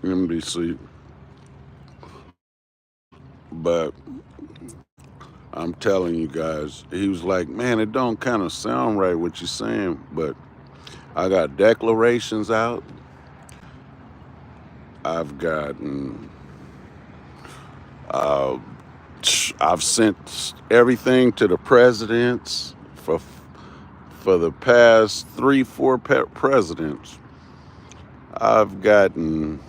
NBC, but I'm telling you guys, he was like, man, it don't kind of sound right what you're saying, but I got declarations out. I've gotten, uh, I've sent everything to the presidents for the past three, four presidents. I've gotten,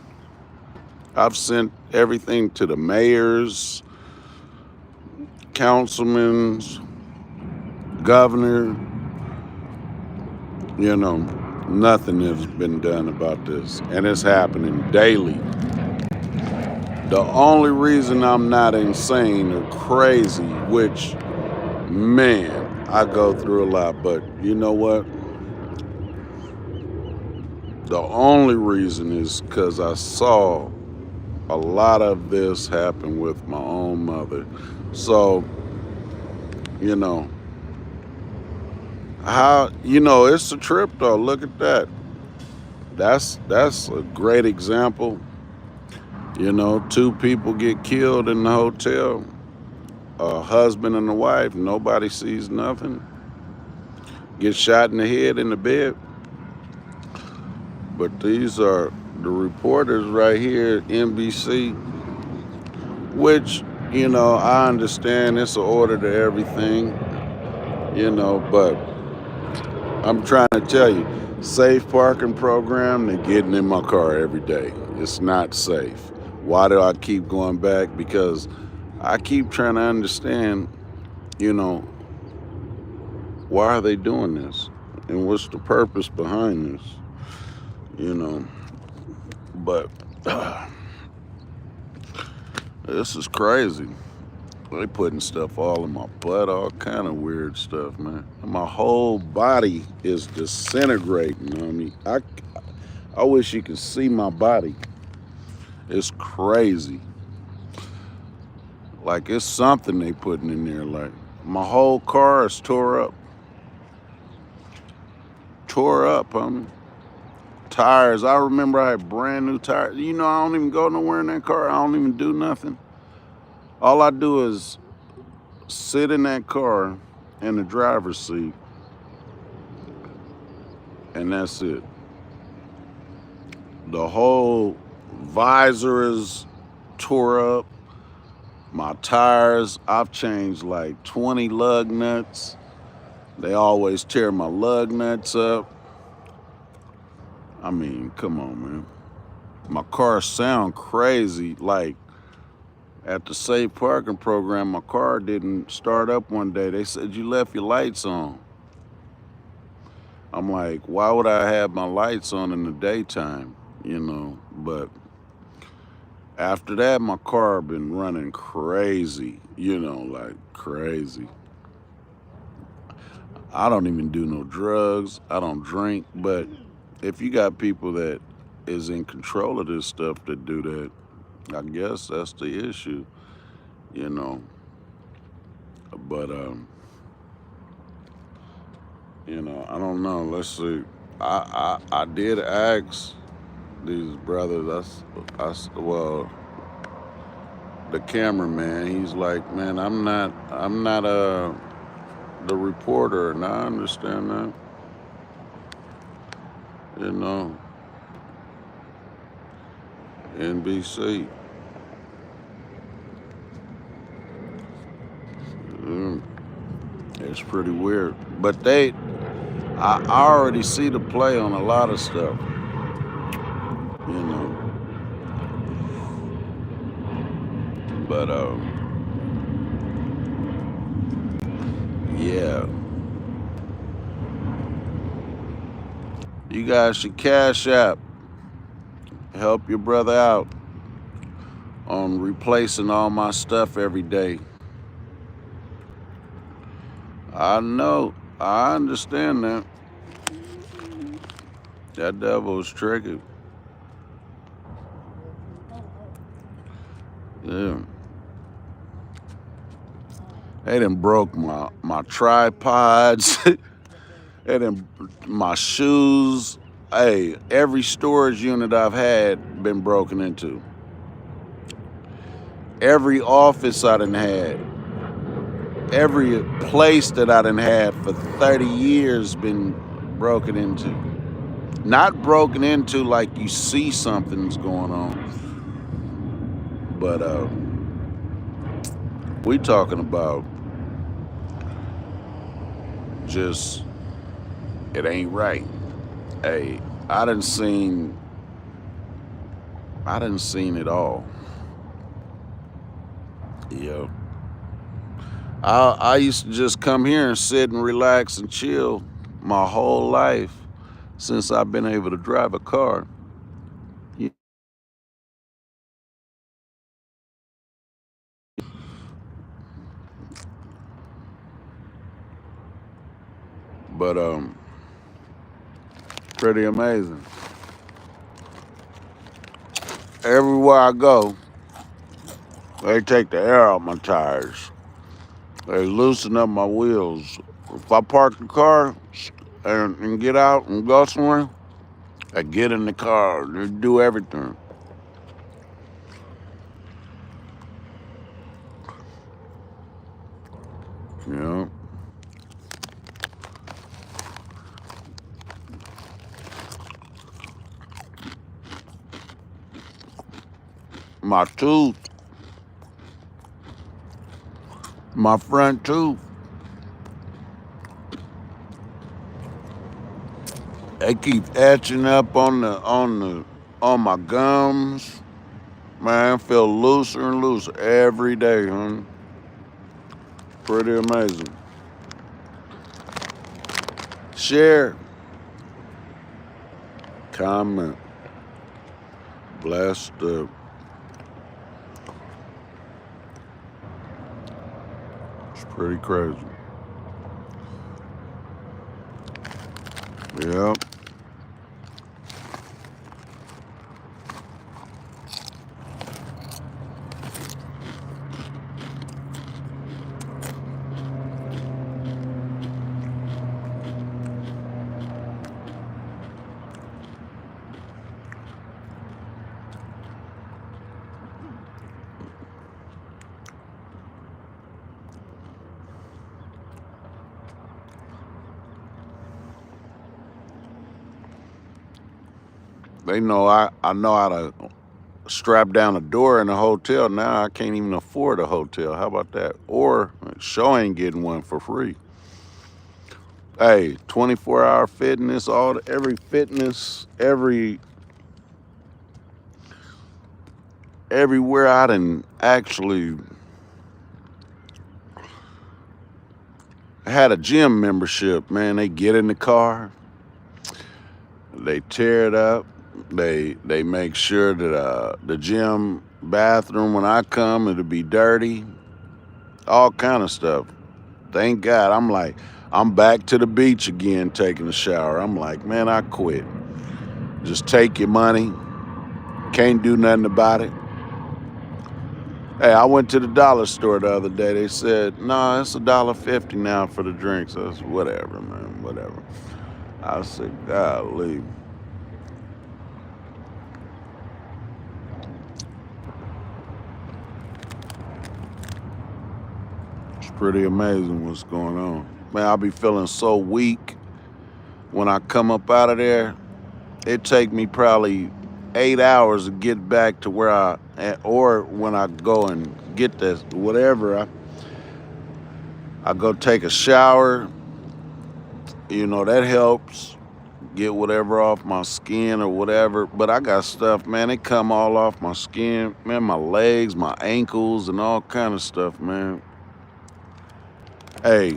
I've sent everything to the mayors, councilmen, governor. You know, nothing has been done about this, and it's happening daily. The only reason I'm not insane or crazy, which, man, I go through a lot, but you know what? The only reason is because I saw a lot of this happen with my own mother. So, you know, it's a trip though. Look at that. That's a great example. Two people get killed in the hotel. A husband and a wife, nobody sees nothing. Get shot in the head in the bed. But these are the reporters right here at NBC, which, I understand it's an order to everything, but I'm trying to tell you, safe parking program, they're getting in my car every day. It's not safe. Why do I keep going back? Because I keep trying to understand, you know, why are they doing this? And what's the purpose behind this? You know, but this is crazy. They putting stuff all in my butt, all kind of weird stuff, man. My whole body is disintegrating on me. I wish you could see my body. It's crazy. Like it's something they putting in there. Like my whole car is tore up, tires. I remember I had brand new tires. I don't even go nowhere in that car. I don't even do nothing. All I do is sit in that car in the driver's seat, and that's it. The whole visor is tore up. My tires, I've changed like 20 lug nuts. They always tear my lug nuts up. I mean, come on, man. My car sound crazy. Like at the safe parking program, my car didn't start up one day. They said you left your lights on. I'm like, why would I have my lights on in the daytime? But after that, my car been running crazy, like crazy. I don't even do no drugs. I don't drink. But if you got people that is in control of this stuff that do that, I guess that's the issue, you know. But I don't know. Let's see. I did ask these brothers. Well, the cameraman. He's like, man, I'm not the reporter, and I understand that. You know, NBC. Mm, it's pretty weird, but I already see the play on a lot of stuff. You know, but yeah, you guys should cash app, help your brother out on replacing all my stuff every day. I know, I understand that. That devil is tricky. Yeah. They done broke my tripods. They done my shoes. Hey, every storage unit I've had been broken into. Every office I done had, every place that I done had for 30 years been broken into. Not broken into like you see something's going on, but we talking about just it ain't right. Hey, I done seen it all. Yeah. I used to just come here and sit and relax and chill my whole life since I've been able to drive a car. Yeah. But pretty amazing. Everywhere I go, they take the air out my tires. They loosen up my wheels. If I park the car and get out and go somewhere, I get in the car. They do everything. You know, my tooth, my front tooth, they keep etching up on my gums. Man, I feel looser and looser every day, huh? Pretty amazing. Share, comment, blessed up. It's pretty crazy. Yep. They know I know how to strap down a door in a hotel. Now I can't even afford a hotel. How about that? Or show ain't getting one for free. Hey, 24-hour fitness, every fitness, everywhere I done actually had a gym membership, man. They get in the car, they tear it up, they make sure that the gym bathroom when I come it'll be dirty, all kind of stuff. Thank God. I'm back to the beach again taking a shower. I'm like, man, I quit. Just take your money. Can't do nothing about it. Hey, I went to the dollar store the other day. They said, no, it's $1.50 now for the drinks. I said, whatever, man, whatever. I said, golly. It's pretty amazing what's going on. Man, I'll be feeling so weak when I come up out of there. It take me probably 8 hours to get back to or when I go and get this, whatever, I go take a shower, that helps get whatever off my skin or whatever. But I got stuff, man, it come all off my skin, man, my legs, my ankles, and all kind of stuff, man. Hey,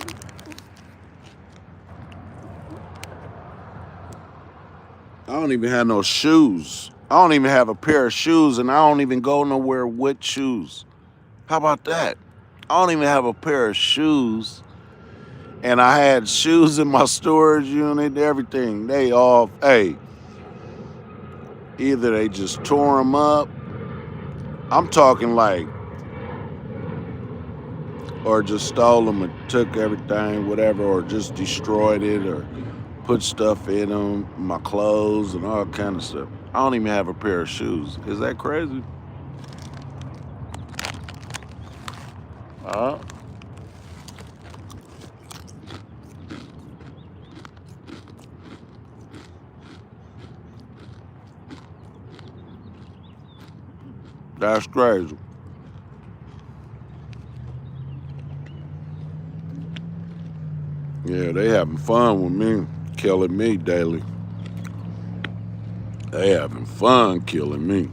I don't even have no shoes. I don't even have a pair of shoes, and I don't even go nowhere with shoes. How about that? I don't even have a pair of shoes, and I had shoes in my storage unit, everything. Hey, either they just tore them up, I'm talking like, or just stole them and took everything, whatever, or just destroyed it, or put stuff in them, my clothes and all kind of stuff. I don't even have a pair of shoes. Is that crazy? Uh, that's crazy. Yeah, they having fun with me, killing me daily. They having fun killing me.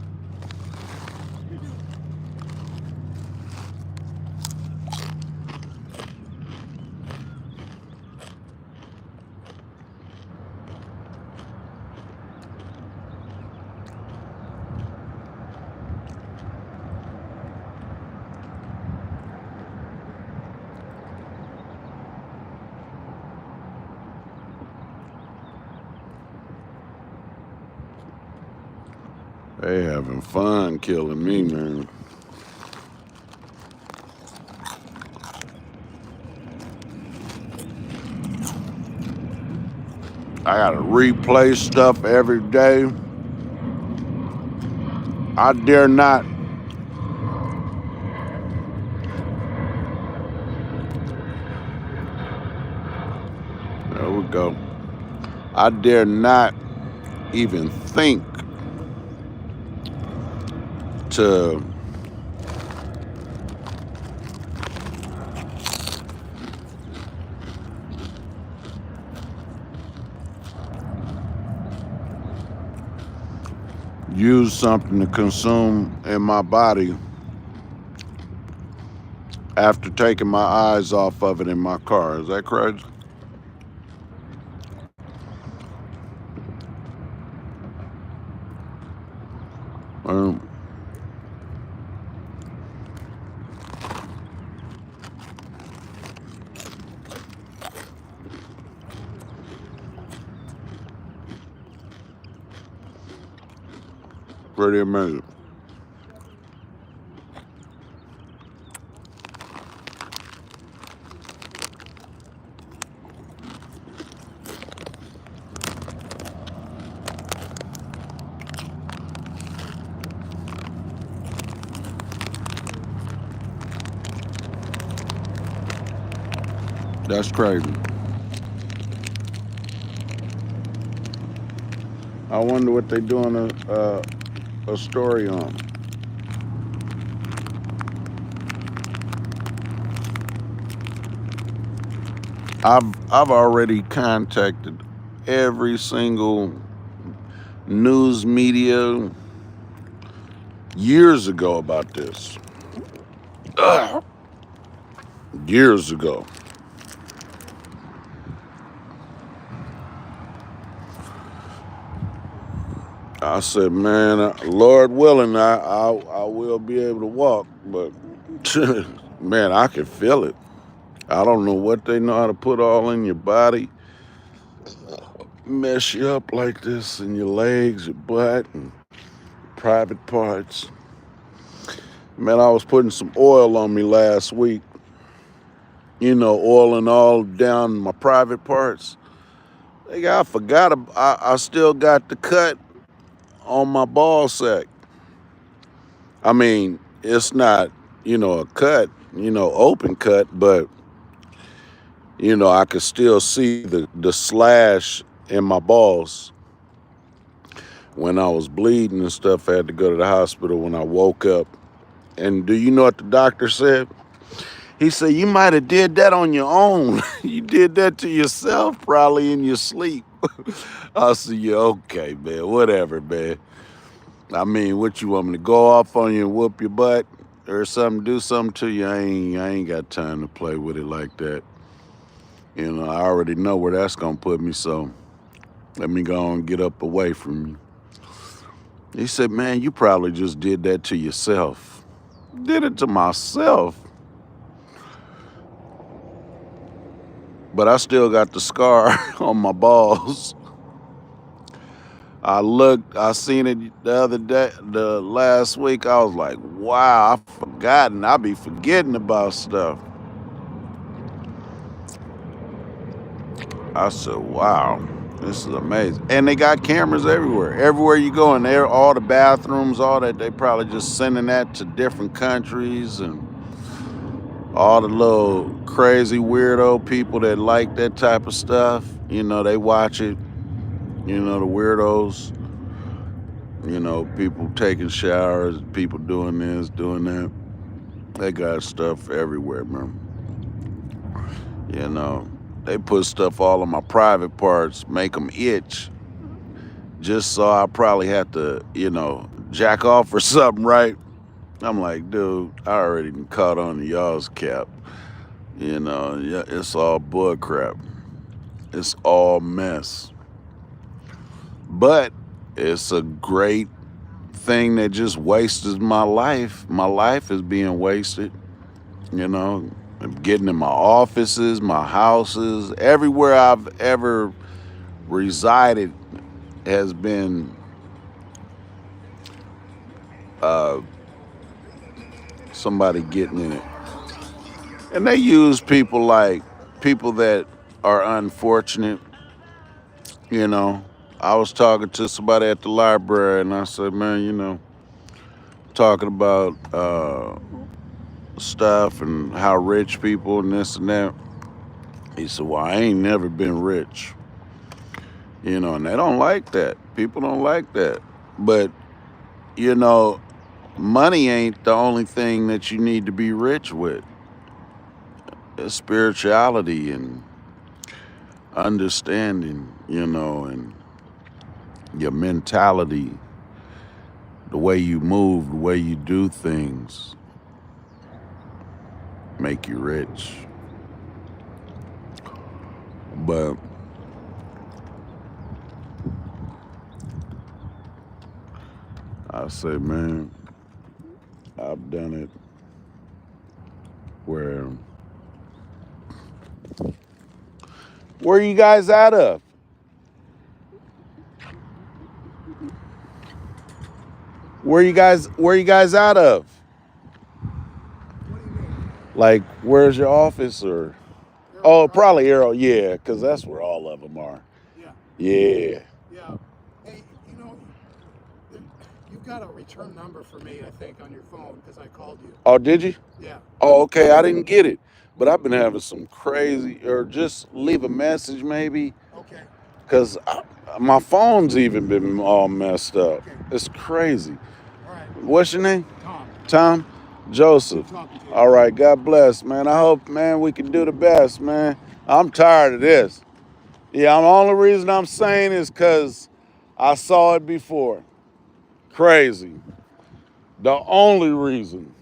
They having fun killing me, man. I gotta replay stuff every day. I dare not. There we go. I dare not even think to use something to consume in my body after taking my eyes off of it in my car. Is that crazy? Um, Pretty amazing. That's crazy. I wonder what they doing a story on. I've already contacted every single news media years ago about this. Ugh. Years ago. I said, man, Lord willing, I will be able to walk, but man, I can feel it. I don't know what they know how to put all in your body, mess you up like this in your legs, your butt, and private parts. Man, I was putting some oil on me last week, oiling all down my private parts. I forgot, I still got the cut on my ball sack. I mean, it's not, a cut, open cut, but, I could still see the slash in my balls. When I was bleeding and stuff, I had to go to the hospital when I woke up. And do you know what the doctor said? He said, you might have did that on your own. You did that to yourself, probably in your sleep. I said, yeah, okay, man, whatever, man. I mean, what you want me to go off on you and whoop your butt or something, do something to you? I ain't got time to play with it like that. I already know where that's gonna put me, so let me go and get up away from you. He said, man, you probably just did that to yourself. Did it to myself. But I still got the scar on my balls. I seen it the other day, the last week. I was like, wow, I've forgotten. I be forgetting about stuff. I said, wow. This is amazing. And they got cameras everywhere. Everywhere you go in there, all the bathrooms, all that, they probably just sending that to different countries, and all the little crazy weirdo people that like that type of stuff, they watch it. The weirdos, people taking showers, people doing this, doing that. They got stuff everywhere, man. They put stuff all on my private parts, make them itch, just so I probably have to, jack off or something, right? I'm like, dude, I already caught on to y'all's cap. Yeah, it's all bull crap. It's all mess. But it's a great thing that just wastes my life. My life is being wasted. I'm getting in my offices, my houses, everywhere I've ever resided has been somebody getting in it. And they use people like people that are unfortunate. I was talking to somebody at the library and I said, man, talking about stuff and how rich people and this and that. He said, well, I ain't never been rich. And they don't like that. People don't like that. But, money ain't the only thing that you need to be rich with. It's spirituality and understanding, and your mentality, the way you move, the way you do things, make you rich. But I say, man, I've done it where are you guys out of? Where you guys out of? Like, where's your office? Or oh, probably Arrow, yeah, because that's where all of them are. Yeah. Hey, you've got a return number for me, I think, on your phone because I called you. Oh, did you? Yeah. Oh, okay, I didn't get it. But I've been having some crazy, or just leave a message maybe. Okay. Because my phone's even been all messed up. Okay. It's crazy. All right. What's your name? Tom. Tom? Joseph. Good talking to you. All right, God bless, man. I hope, man, we can do the best, man. I'm tired of this. Yeah, the only reason I'm saying is because I saw it before. Crazy. The only reason.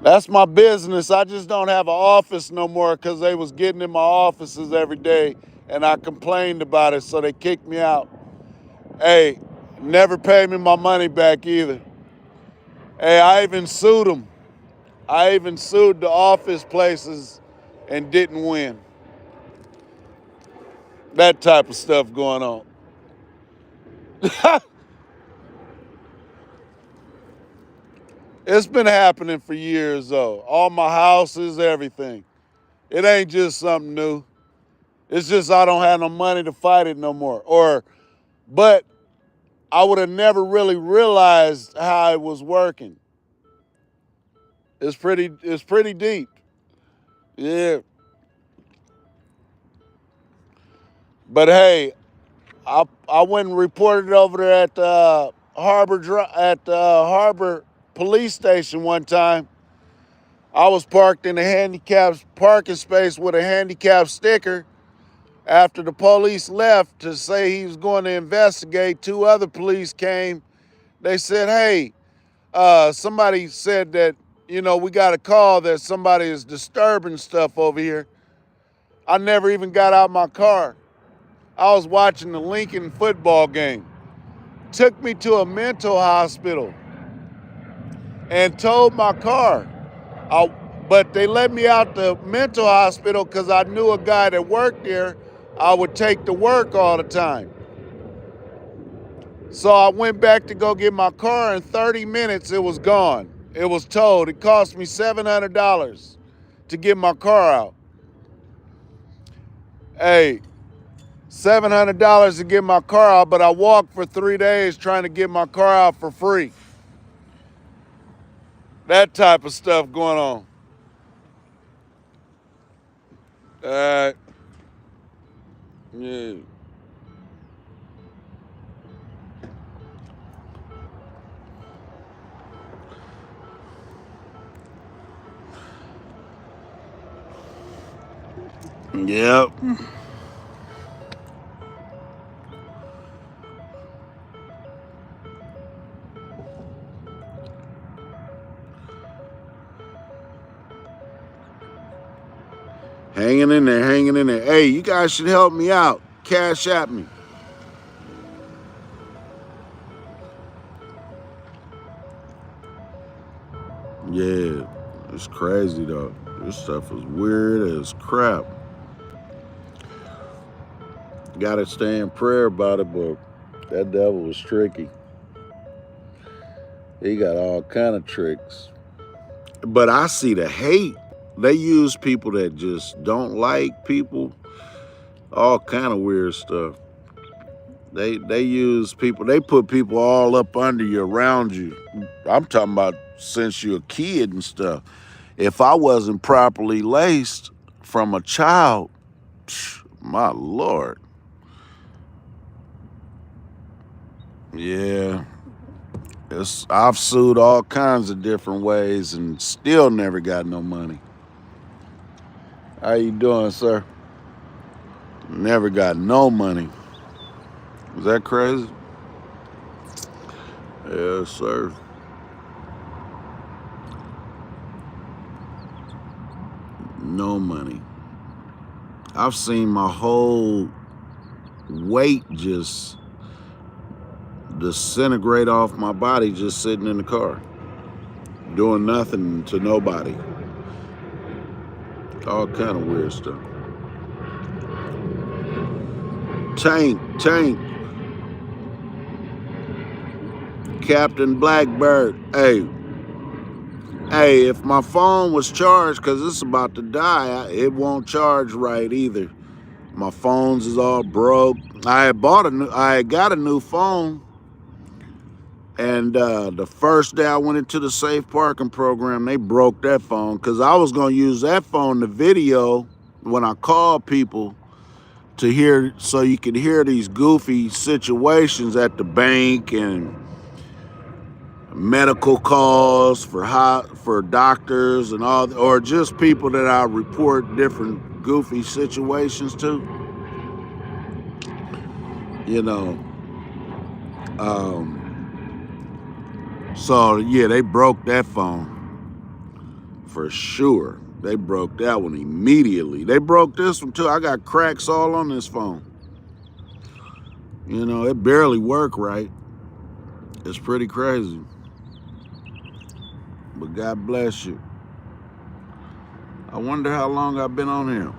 That's my business. I just don't have an office no more because they was getting in my offices every day and I complained about it, so they kicked me out. Hey, never paid me my money back either. Hey, I even sued them. I even sued the office places and didn't win. That type of stuff going on. It's been happening for years though. All my houses, everything. It ain't just something new. It's just I don't have no money to fight it no more. But I would have never really realized how it was working. It's pretty deep. Yeah. But hey, I went and reported over there at the Harbor police station one time. I was parked in a handicapped parking space with a handicapped sticker. After the police left to say he was going to investigate, two other police came. They said, hey, somebody said that, we got a call that somebody is disturbing stuff over here. I never even got out my car. I was watching the Lincoln football game. Took me to a mental hospital and towed my car. But they let me out the mental hospital because I knew a guy that worked there. I would take to work all the time. So I went back to go get my car. In 30 minutes, it was gone. It was towed. It cost me $700 to get my car out. Hey, $700 to get my car out, but I walked for 3 days trying to get my car out for free. That type of stuff going on. Yeah. Yep. Hanging in there, hanging in there. Hey, you guys should help me out. Cash at me. Yeah, it's crazy though. This stuff is weird as crap. Gotta stay in prayer about it, but that devil was tricky. He got all kind of tricks. But I see the hate. They use people that just don't like people. All kind of weird stuff. They use people. They put people all up under you, around you. I'm talking about since you're a kid and stuff. If I wasn't properly laced from a child, my Lord. Yeah. I've sued all kinds of different ways and still never got no money. How you doing, sir? Never got no money. Is that crazy? Yes, sir. No money. I've seen my whole weight just disintegrate off my body just sitting in the car, doing nothing to nobody. All kind of weird stuff. Tank. Captain Blackbird. Hey, if my phone was charged, because it's about to die, it won't charge right either. My phones is all broke. I had got a new phone, and the first day I went into the safe parking program, they broke that phone, because I was going to use that phone to video when I call people to hear, so you could hear these goofy situations at the bank and medical calls for doctors and all, or just people that I report different goofy situations to. You know, so yeah, they broke that phone for sure. They broke that one immediately. They broke this one too. I got cracks all on this phone. You know, it barely worked right. It's pretty crazy. But God bless you. I wonder how long I've been on here.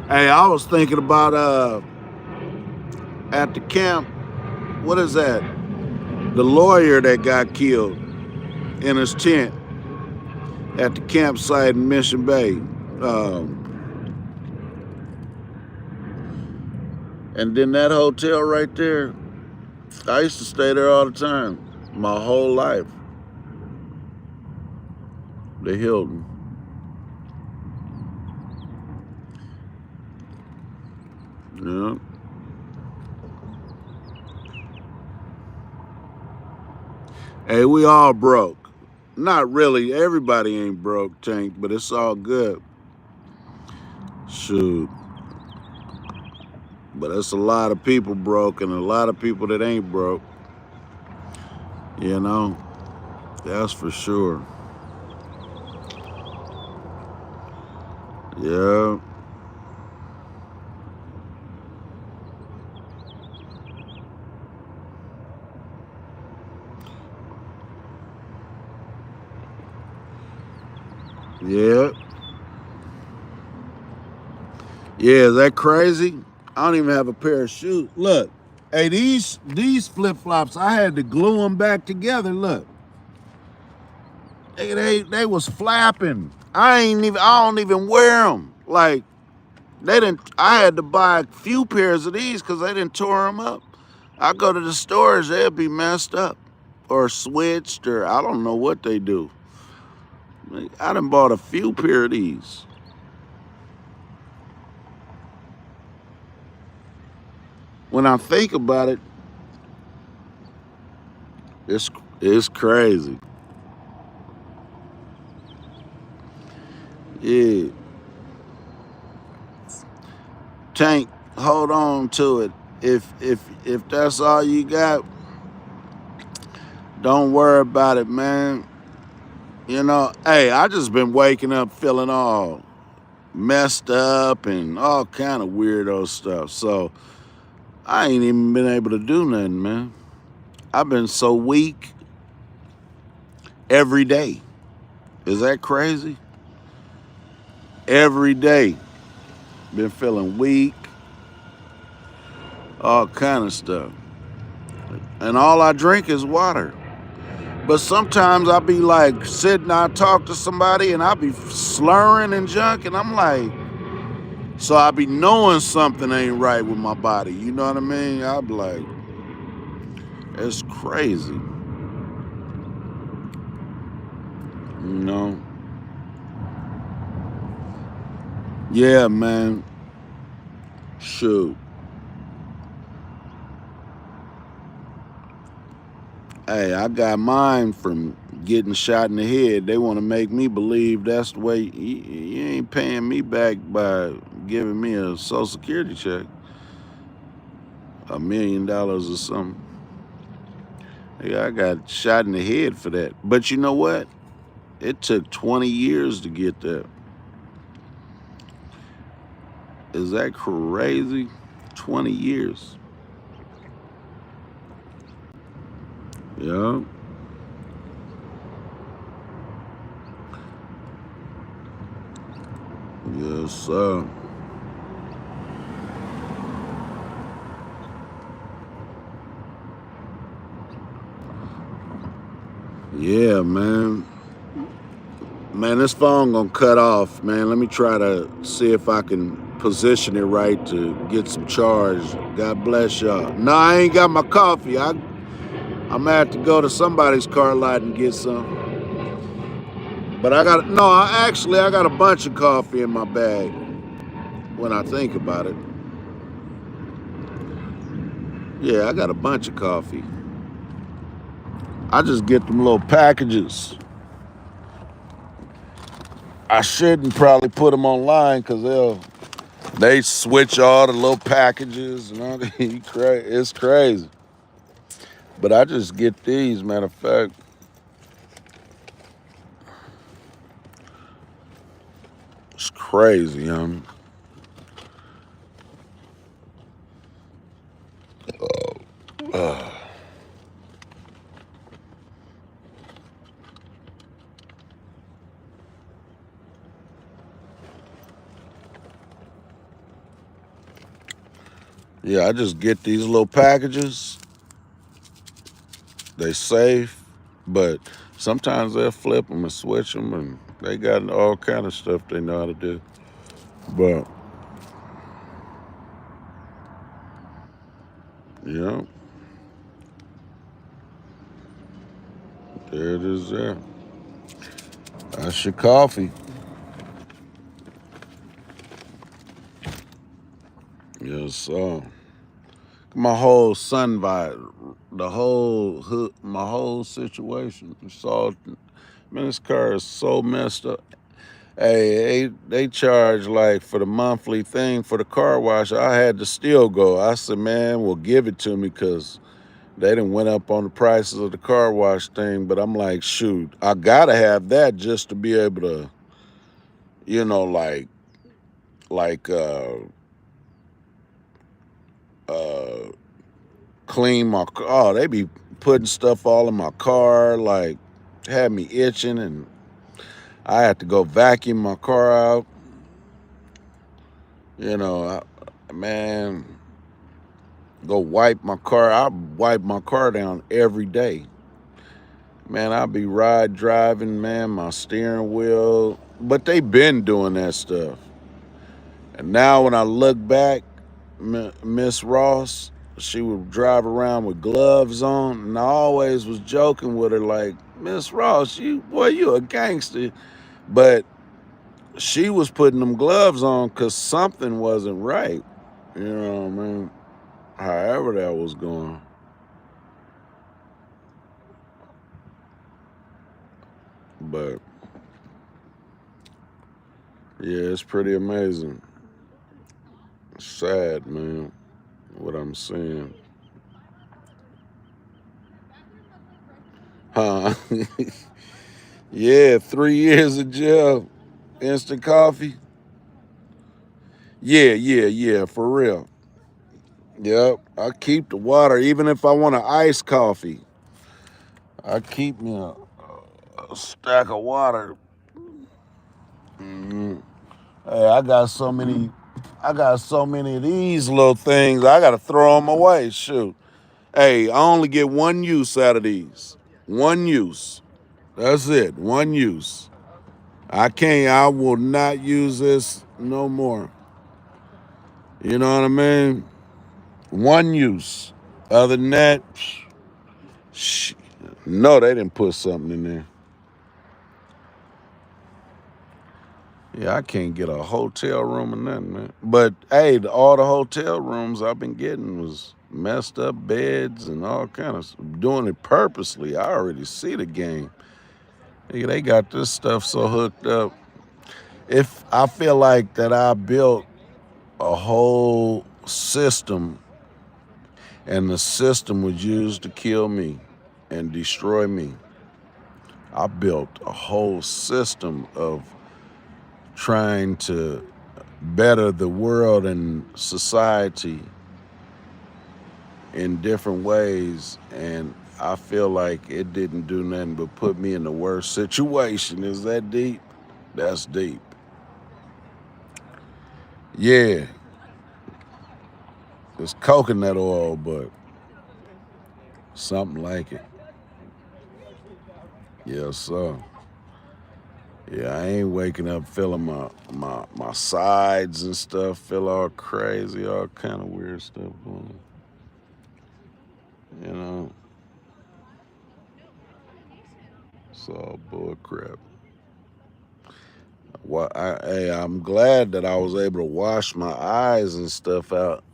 Hey, I was thinking about at the camp, what is that? The lawyer that got killed in his tent at the campsite in Mission Bay. And then that hotel right there, I used to stay there all the time, my whole life. The Hilton. Yeah. Hey, we all broke. Not really. Everybody ain't broke, Tank, but it's all good. Shoot. But it's a lot of people broke and a lot of people that ain't broke. You know? That's for sure. Yeah. Yeah. Yeah, is that crazy? I don't even have a pair of shoes. Look, Hey, these flip-flops, I had to glue them back together. Look. They was flapping. I don't even wear them. Like, they didn't, I had to buy a few pairs of these because they didn't tore them up. I go to the stores, they'll be messed up or switched, or I don't know what they do. I done bought a few pair of these. When I think about it, it's crazy. Yeah. Tank, hold on to it. If that's all you got, don't worry about it, man. You know, hey, I just been waking up feeling all messed up and all kind of weirdo stuff. So I ain't even been able to do nothing, man. I've been so weak every day. Is that crazy? Every day. Been feeling weak, all kind of stuff. And all I drink is water. But sometimes I be like sitting, I talk to somebody and I be slurring and junk, and I'm like, so I be knowing something ain't right with my body. You know what I mean? I be like, it's crazy. You know? Yeah, man. Shoot. Hey, I got mine from getting shot in the head. They want to make me believe that's the way. You ain't paying me back by giving me a Social Security check, $1 million or something. Yeah, I got shot in the head for that. But you know what? It took 20 years to get that. Is that crazy? 20 years. Yeah. Yes, sir. Yeah, man. Man, this phone gonna cut off, man. Let me try to see if I can position it right to get some charge. God bless y'all. No, I ain't got my coffee. I'm gonna have to go to somebody's car lot and get some. But I got a bunch of coffee in my bag when I think about it. Yeah, I got a bunch of coffee. I just get them little packages. I shouldn't probably put them online because they switch all the little packages and all. It's crazy. But I just get these. Matter of fact, it's crazy, young. Yeah, I just get these little packages. They safe, but sometimes they'll flip them and switch them, and they got all kind of stuff they know how to do. But yeah, there it is. There, that's your coffee. Yes, sir. My whole sun vibe, the whole hood, my whole situation. It's all, man, this car is so messed up. Hey, they charge like for the monthly thing for the car wash. I had to still go. I said, man, well, give it to me because they done went up on the prices of the car wash thing. But I'm like, shoot, I gotta have that just to be able to, you know, like uh, clean my car. Oh, they be putting stuff all in my car, like had me itching, and I had to go vacuum my car out. You know, man, go wipe my car. I wipe my car down every day. Man, I be driving, man, my steering wheel. But they been doing that stuff. And now when I look back, Miss Ross, she would drive around with gloves on, and I always was joking with her like, Miss Ross, you a gangster. But she was putting them gloves on because something wasn't right. You know what I mean? However that was going. But yeah, it's pretty amazing. Sad, man, what I'm seeing. Huh? Yeah, 3 years of jail, instant coffee. Yeah, for real. Yep, I keep the water. Even if I want an iced coffee, I keep me a stack of water. Mhm. Hey, I got so many of these little things. I gotta throw them away. Shoot. Hey, I only get one use out of these. One use. That's it. One use. I will not use this no more. You know what I mean? One use. Other than that, sh- no, they didn't put something in there. Yeah, I can't get a hotel room or nothing, man. But hey, all the hotel rooms I've been getting was messed up beds and all kind of doing it purposely. I already see the game. They got this stuff so hooked up. If I feel like that I built a whole system and the system was used to kill me and destroy me. I built a whole system of trying to better the world and society in different ways, and I feel like it didn't do nothing but put me in the worst situation. Is that deep? That's deep. Yeah, it's coconut oil, but something like it. Yes, sir. Yeah, I ain't waking up feeling my sides and stuff feel all crazy, all kind of weird stuff going on. You know, it's all bull crap. Hey, I'm glad that I was able to wash my eyes and stuff out.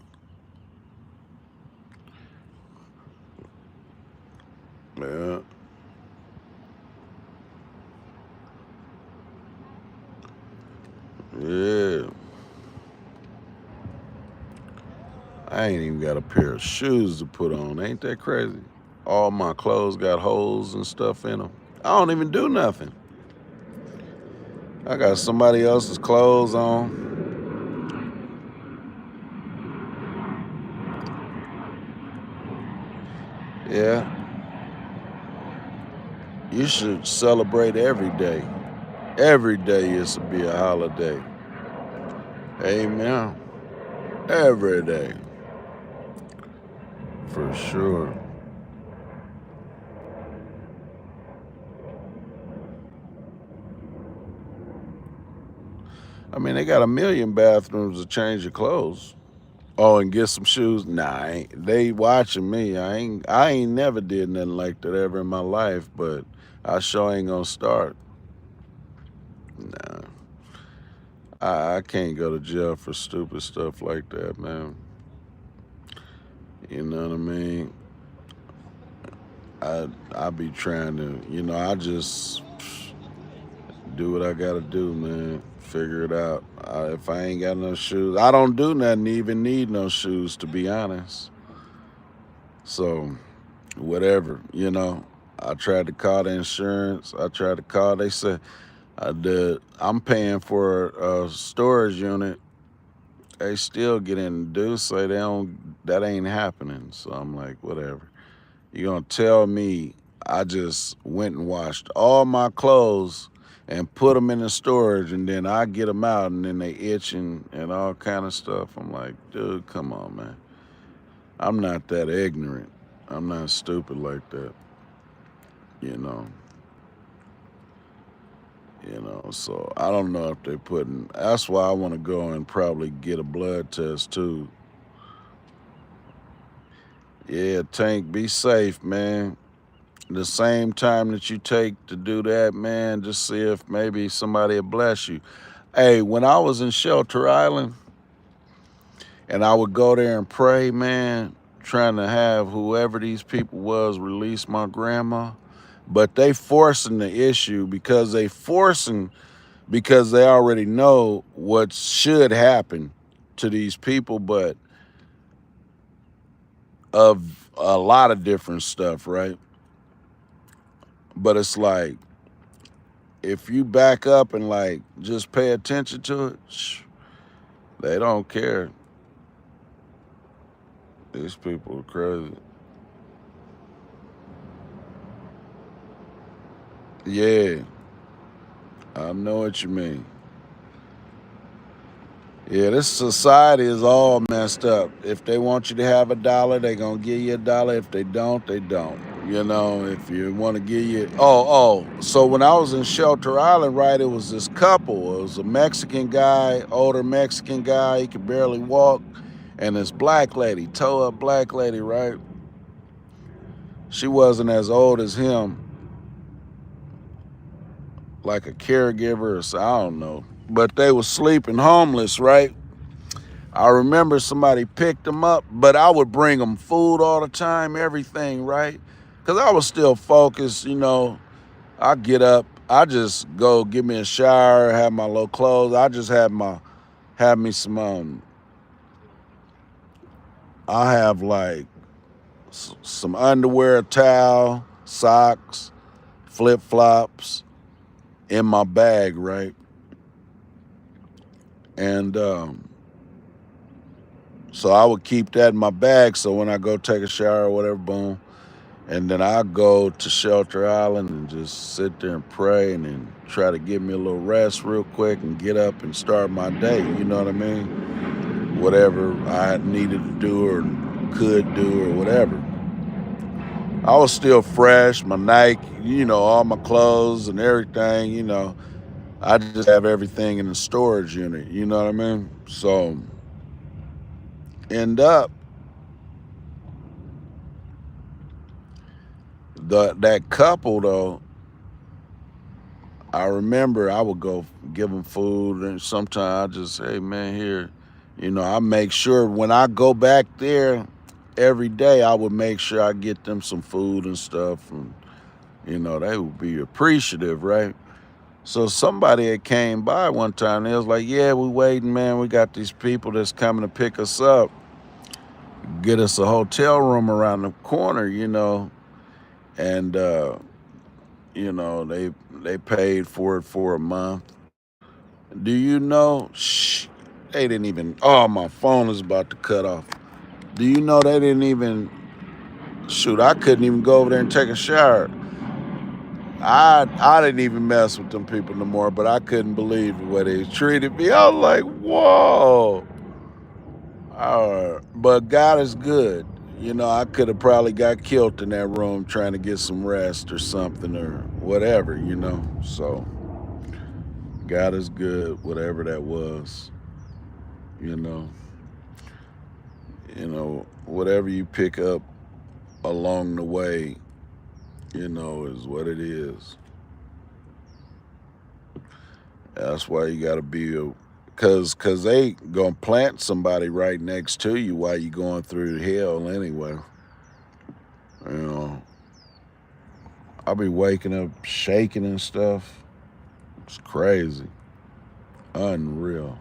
Yeah, yeah. I ain't even got a pair of shoes to put on. Ain't that crazy? All my clothes got holes and stuff in them. I don't even do nothing. I got somebody else's clothes on. Yeah, you should celebrate every day. Every day is to be a holiday. Amen. Every day, for sure. I mean, they got a million bathrooms to change your clothes. Oh, and get some shoes. Nah, they watching me. I ain't never did nothing like that ever in my life. But I sure ain't gonna start. Nah, I can't go to jail for stupid stuff like that, man. You know what I mean? I be trying to, I just do what I gotta do, man. Figure it out. If I ain't got no shoes, I don't do nothing to even need no shoes, to be honest. So, whatever, I tried to call the insurance. I tried to call. They said I'm paying for a storage unit. They still get in and do say they don't. That ain't happening. So I'm like, whatever. You gonna tell me I just went and washed all my clothes and put them in the storage, and then I get them out, and then they itch and all kind of stuff. I'm like, dude, come on, man. I'm not that ignorant. I'm not stupid like that. You know. So I don't know if they're putting. That's why I want to go and probably get a blood test too. Yeah, Tank, be safe, man. The same time that you take to do that, man, just see if maybe somebody will bless you. Hey, when I was in Shelter Island and I would go there and pray, man, trying to have whoever these people was release my grandma, but they forcing the issue because they already know what should happen to these people, but of a lot of different stuff, right? But it's like if you back up and like just pay attention to it, they don't care. These people are crazy. Yeah, I know what you mean. Yeah, this society is all messed up. If they want you to have a dollar, they gonna give you a dollar. If they don't, they don't. If you want to give you, So when I was in Shelter Island, right, it was this couple. It was a Mexican guy, older Mexican guy. He could barely walk, and this black lady, toe up black lady, right. She wasn't as old as him, like a caregiver or so, I don't know. But they was sleeping homeless, right? I remember somebody picked them up, but I would bring them food all the time, everything, right? Because I was still focused. I get up, I just go give me a shower, have my little clothes. I just have me some, I have like some underwear, a towel, socks, flip flops in my bag, right? And so I would keep that in my bag. So when I go take a shower or whatever, boom. And then I go to Shelter Island and just sit there and pray and then try to give me a little rest real quick and get up and start my day. You know what I mean? Whatever I needed to do or could do or whatever. I was still fresh, my Nike, all my clothes and everything. I just have everything in the storage unit. You know what I mean? So end up that couple though, I remember I would go give them food, and sometimes I just, hey man, here, I make sure when I go back there every day, I would make sure I get them some food and stuff, and they would be appreciative, right? So somebody had came by one time, they was like, yeah, we waiting, man. We got these people that's coming to pick us up, get us a hotel room around the corner. And they paid for it for a month. Do you know? They didn't even. Oh, my phone is about to cut off. Do you know they didn't even? Shoot, I couldn't even go over there and take a shower. I didn't even mess with them people no more, but I couldn't believe the way they treated me. I was like, whoa. But God is good. I could have probably got killed in that room trying to get some rest or something or whatever. So God is good, whatever that was. You know. Whatever you pick up along the way, is what it is. That's why you got to be cause they gonna plant somebody right next to you while you going through hell anyway. You know, I'll be waking up shaking and stuff. It's crazy, unreal.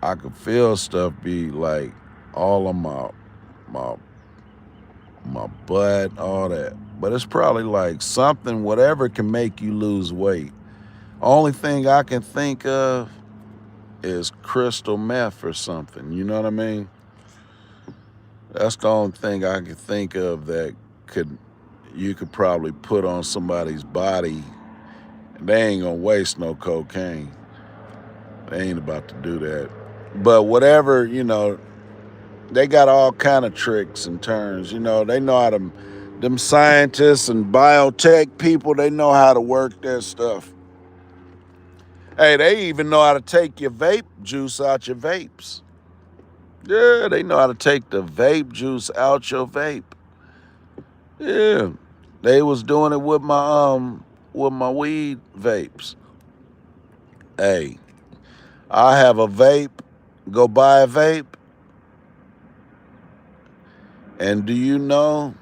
I could feel stuff be like all on my my butt, all that. But it's probably like something, whatever can make you lose weight. Only thing I can think of is crystal meth or something. You know what I mean? That's the only thing I can think of that could you could probably put on somebody's body. They ain't gonna waste no cocaine. They ain't about to do that. But whatever, they got all kind of tricks and turns. They know how to, them scientists and biotech people, they know how to work their stuff. Hey, they even know how to take your vape juice out your vapes. Yeah, they know how to take the vape juice out your vape. Yeah. They was doing it with my weed vapes. Hey, I have a vape, go buy a vape, and do you know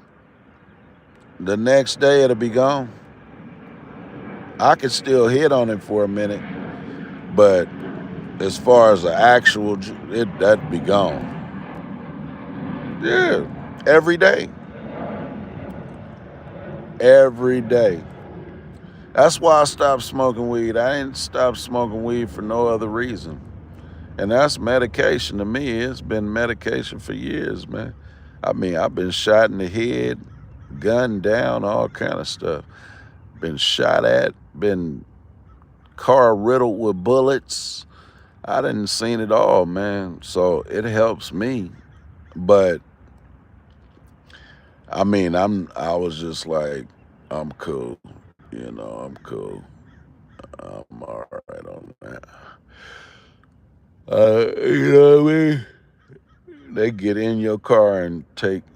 the next day it'll be gone? I could still hit on it for a minute, but as far as the actual, that'd be gone. Yeah, every day. Every day. That's why I stopped smoking weed. I didn't stop smoking weed for no other reason. And that's medication to me. It's been medication for years, man. I mean, I've been shot in the head, gunned down, all kind of stuff. Been shot at, been car riddled with bullets. I didn't seen it all, man. So it helps me. But I mean, I was just like, I'm cool. I'm cool. I'm all right on that. You know what I mean? They get in your car and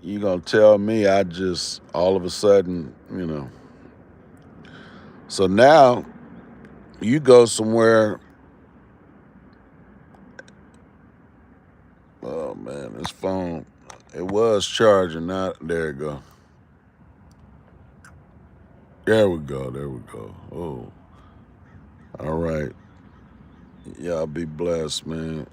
you gonna tell me I just all of a sudden. So now you go somewhere. Oh man, this phone, it was charging. Now there it go. There we go. There we go. Oh, all right. Y'all be blessed, man.